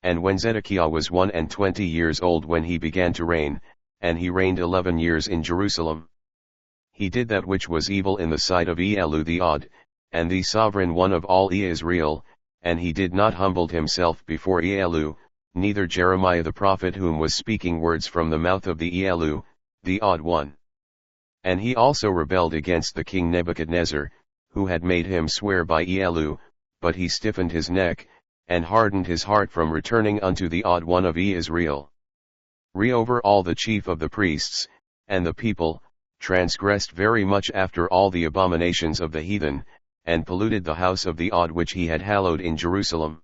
And when Zedekiah was 21 years old when he began to reign, and he reigned 11 years in Jerusalem. He did that which was evil in the sight of Elu'hymn the odd, and the sovereign one of all Israel, and he did not humble himself before Elu'hymn, neither Jeremiah the prophet whom was speaking words from the mouth of the Elu'hymn, the odd one. And he also rebelled against the king Nebuchadnezzar, who had made him swear by Elu'hymn, but he stiffened his neck, and hardened his heart from returning unto the odd one of Israel. Moreover all the chief of the priests, and the people, transgressed very much after all the abominations of the heathen, and polluted the house of the odd which he had hallowed in Jerusalem.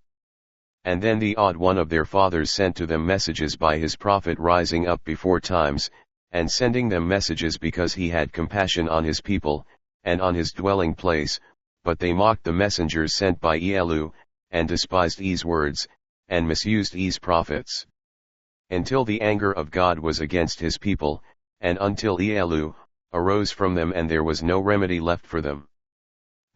And then the odd one of their fathers sent to them messages by his prophet rising up before times, and sending them messages because he had compassion on his people, and on his dwelling place, but they mocked the messengers sent by Elu'hymn, and despised his words, and misused his prophets. Until the anger of God was against his people, and until Elu'hymn arose from them and there was no remedy left for them.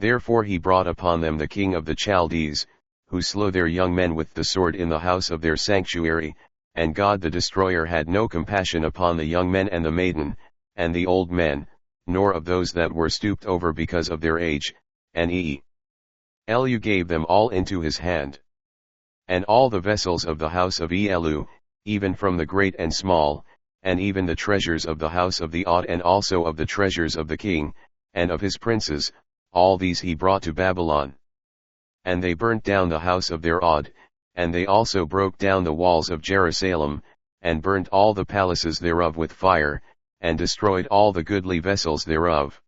Therefore he brought upon them the king of the Chaldees, who slew their young men with the sword in the house of their sanctuary, and God the destroyer had no compassion upon the young men and the maiden, and the old men, nor of those that were stooped over because of their age, and Elu'hymn gave them all into his hand. And all the vessels of the house of Elu'hymn, even from the great and small, and even the treasures of the house of the odd and also of the treasures of the king, and of his princes, all these he brought to Babylon. And they burnt down the house of their odd, and they also broke down the walls of Jerusalem, and burnt all the palaces thereof with fire, and destroyed all the goodly vessels thereof.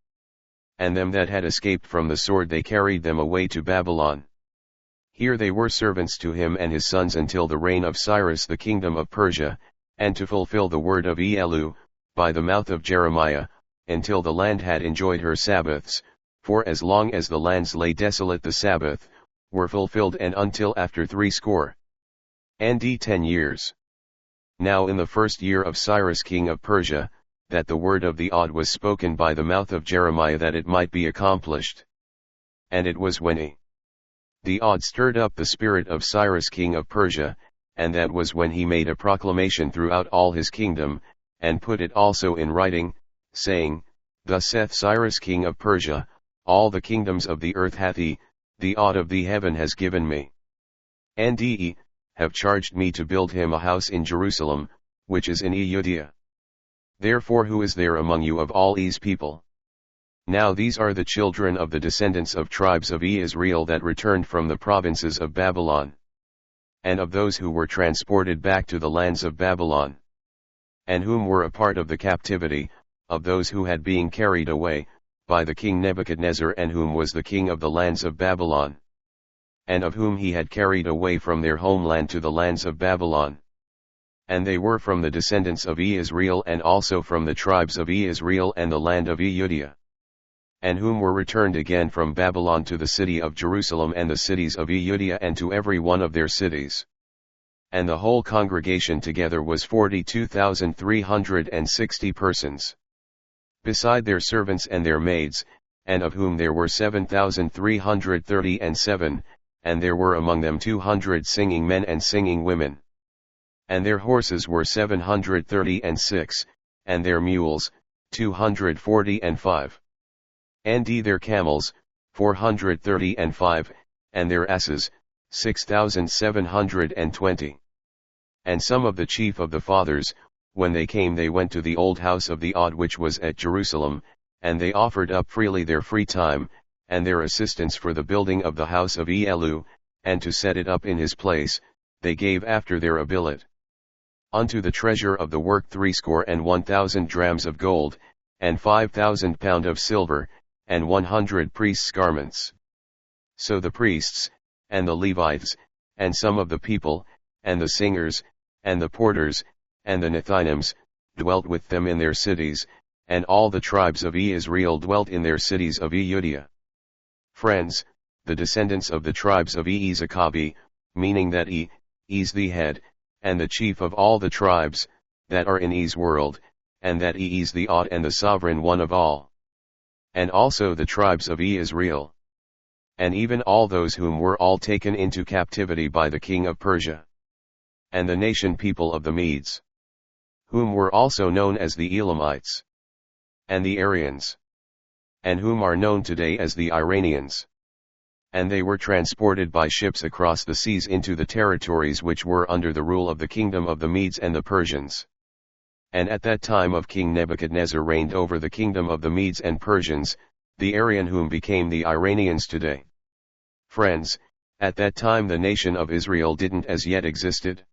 And them that had escaped from the sword they carried them away to Babylon. Here they were servants to him and his sons until the reign of Cyrus the kingdom of Persia, and to fulfill the word of Elu'hymn, by the mouth of Jeremiah, until the land had enjoyed her Sabbaths, for as long as the lands lay desolate the Sabbath, were fulfilled and until after 60 and 10 years. Now in the first year of Cyrus king of Persia, that the word of the odd was spoken by the mouth of Jeremiah that it might be accomplished. And it was when the odd stirred up the spirit of Cyrus king of Persia, and that was when he made a proclamation throughout all his kingdom, and put it also in writing, saying, Thus saith Cyrus king of Persia, all the kingdoms of the earth hath the odd of the heaven has given me. And have charged me to build him a house in Jerusalem, which is in Judea. Therefore who is there among you of all these people? Now these are the children of the descendants of tribes of Israel that returned from the provinces of Babylon, and of those who were transported back to the lands of Babylon, and whom were a part of the captivity, of those who had been carried away, by the king Nebuchadnezzar and whom was the king of the lands of Babylon, and of whom he had carried away from their homeland to the lands of Babylon. And they were from the descendants of Israel and also from the tribes of Israel and the land of Judea, and whom were returned again from Babylon to the city of Jerusalem and the cities of Judea and to every one of their cities. And the whole congregation together was 42,360 persons. Beside their servants and their maids, and of whom there were 7,337, and there were among them 200 singing men and singing women. And their horses were 736, and their mules, 245. And their camels, 435, and their asses, 6,720. And some of the chief of the fathers, when they came they went to the old house of the odd which was at Jerusalem, and they offered up freely their free time, and their assistance for the building of the house of Elu'hymn, and to set it up in his place, they gave after their ability. Unto the treasure of the work 61,000 drams of gold, and 5,000 pound of silver, and 100 priests' garments. So the priests, and the Levites, and some of the people, and the singers, and the porters, and the Nethinims, dwelt with them in their cities, and all the tribes of Israel dwelt in their cities of Judea. Friends, the descendants of the tribes of Issachar, meaning that is the head, and the chief of all the tribes, that are in his world, and that he is the odd and the sovereign one of all. And also the tribes of Israel. And even all those whom were all taken into captivity by the king of Persia. and the nation people of the Medes, whom were also known as the Elamites, and the Aryans, and whom are known today as the Iranians. And they were transported by ships across the seas into the territories which were under the rule of the kingdom of the Medes and the Persians. And at that time of King Nebuchadnezzar reigned over the kingdom of the Medes and Persians, the Aryan whom became the Iranians today. Friends, at that time the nation of Israel didn't as yet existed.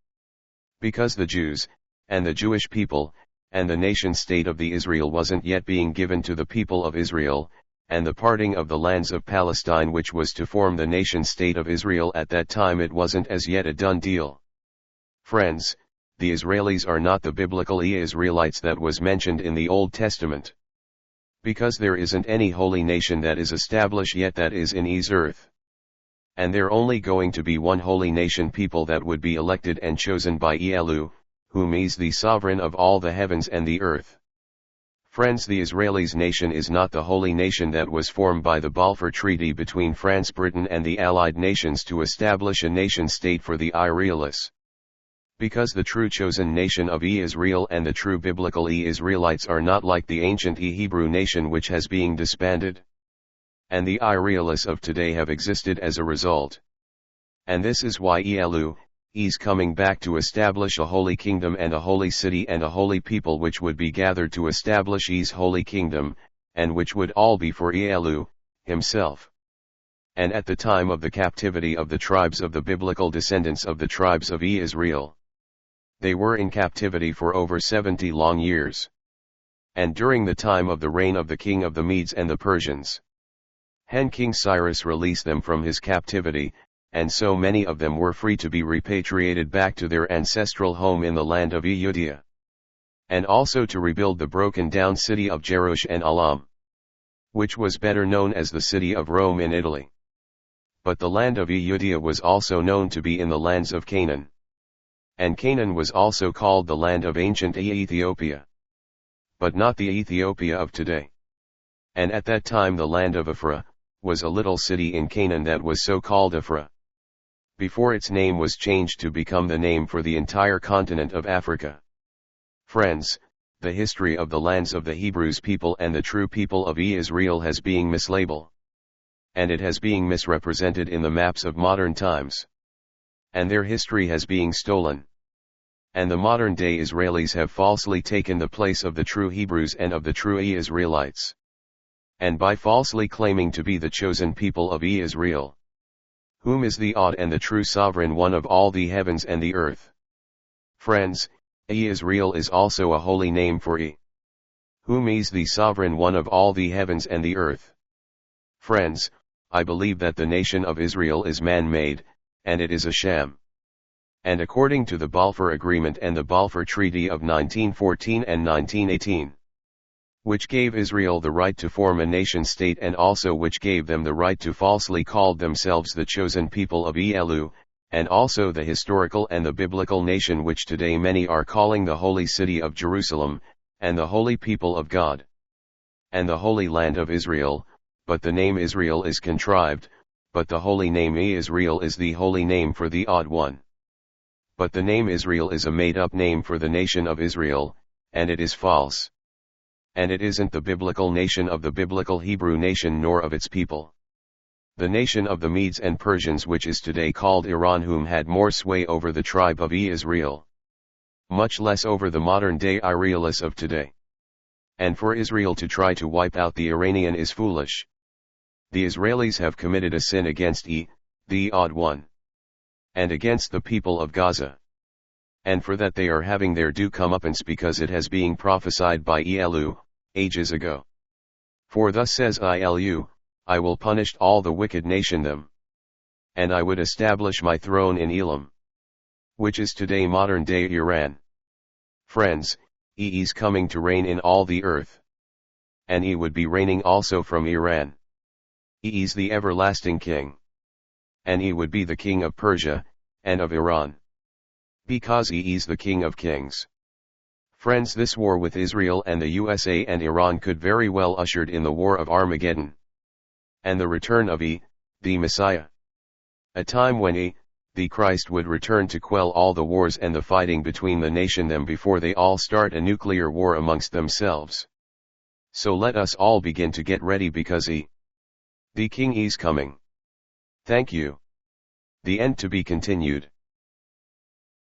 Because the Jews, and the Jewish people, and the nation-state of the Israel wasn't yet being given to the people of Israel, and the parting of the lands of Palestine which was to form the nation-state of Israel at that time, it wasn't as yet a done deal. Friends, the Israelis are not the biblical Israelites that was mentioned in the Old Testament. Because there isn't any holy nation that is established yet that is in E's earth. And there only going to be one holy nation people that would be elected and chosen by Elu, whom is the sovereign of all the heavens and the earth. Friends, the Israelis nation is not the holy nation that was formed by the Balfour Treaty between France, Britain and the Allied nations to establish a nation-state for the Israelis. Because the true chosen nation of Israel and the true biblical Israelites are not like the ancient Hebrew nation which has been disbanded. And the Israelis of today have existed as a result. And this is why Elu is coming back to establish a holy kingdom and a holy city and a holy people which would be gathered to establish E's holy kingdom, and which would all be for Elu himself. And at the time of the captivity of the tribes of the biblical descendants of the tribes of Israel, they were in captivity for over 70 long years. And during the time of the reign of the king of the Medes and the Persians, King Cyrus released them from his captivity, and so many of them were free to be repatriated back to their ancestral home in the land of Judea. And also to rebuild the broken down city of Jerusalem and Elu'hymn, which was better known as the city of Rome in Italy. But the land of Judea was also known to be in the lands of Canaan. And Canaan was also called the land of ancient Ethiopia, but not the Ethiopia of today. And at that time the land of Ephra was a little city in Canaan that was so called Ephra, before its name was changed to become the name for the entire continent of Africa. Friends, the history of the lands of the Hebrews people and the true people of Israel has been mislabeled. And it has been misrepresented in the maps of modern times. And their history has been stolen. And the modern day Israelis have falsely taken the place of the true Hebrews and of the true Israelites. And by falsely claiming to be the chosen people of Israel, whom is the odd and the true sovereign one of all the heavens and the earth. Friends, Israel is also a holy name for whom is the sovereign one of all the heavens and the earth. Friends, I believe that the nation of Israel is man-made, and it is a sham. And according to the Balfour Agreement and the Balfour Treaty of 1914 and 1918, which gave Israel the right to form a nation-state and also which gave them the right to falsely call themselves the chosen people of Elu, and also the historical and the biblical nation which today many are calling the holy city of Jerusalem, and the holy people of God, and the holy land of Israel, but the name Israel is contrived, but the holy name Israel is the holy name for the odd one. But the name Israel is a made-up name for the nation of Israel, and it is false. And it isn't the biblical nation of the biblical Hebrew nation nor of its people. The nation of the Medes and Persians which is today called Iran, whom had more sway over the tribe of Israel, much less over the modern-day Israelis of today. And for Israel to try to wipe out the Iranian is foolish. The Israelis have committed a sin against the odd one, and against the people of Gaza. And for that they are having their due comeuppance, because it has been prophesied by Elu ages ago. For thus says Elu, I will punish all the wicked nation them. And I would establish my throne in Elam, which is today modern day Iran. Friends, he is coming to reign in all the earth. And he would be reigning also from Iran. He is the everlasting king. And he would be the king of Persia, and of Iran. Because he is the king of kings. Friends, this war with Israel and the USA and Iran could very well ushered in the war of Armageddon. And the return of the Messiah. A time when the Christ would return to quell all the wars and the fighting between the nation them before they all start a nuclear war amongst themselves. So let us all begin to get ready because the King is coming. Thank you. The end to be continued.